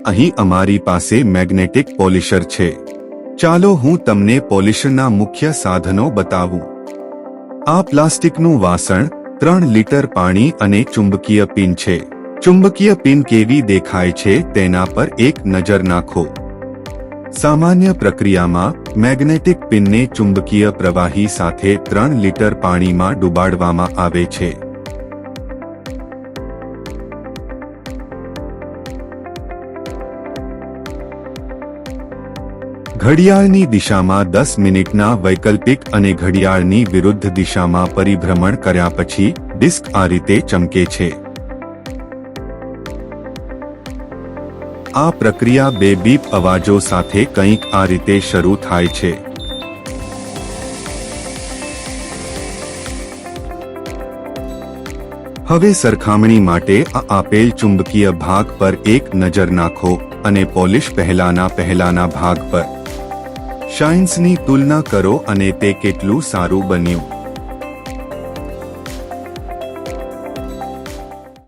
અહીં અમારી પાસે મેગ્નેટિક પોલિશર છે। ચાલો હું તમને પોલિશરના મુખ્ય સાધનો બતાવું। આ પ્લાસ્ટિકનું વાસણ, 3 લિટર પાણી અને ચુંબકીય પિન છે। ચુંબકીય પિન કેવી દેખાય છે તેના પર એક નજર નાખો। સામાન્ય પ્રક્રિયામાં મેગ્નેટિક પિનને ચુંબકીય પ્રવાહી સાથે 3 લિટર પાણીમાં ડુબાડવામાં આવે છે। ઘડિયાળની દિશામાં 10 મિનિટના વૈકલ્પિક અને ઘડિયાળની વિરુદ્ધ દિશામાં પરિભ્રમણ કર્યા પછી ડિસ્ક આ રીતે ચમકે છે। આ પ્રક્રિયા 2 બીપ અવાજો સાથે કંઈક આ રીતે શરૂ થાય છે। હવે સરખામણી માટે આ આપેલ ચુંબકીય ભાગ પર એક નજર નાખો અને પોલિશ પહેલાના ભાગ પર શાઇન્સની તુલના કરો અને તે કેટલું સારું બન્યું।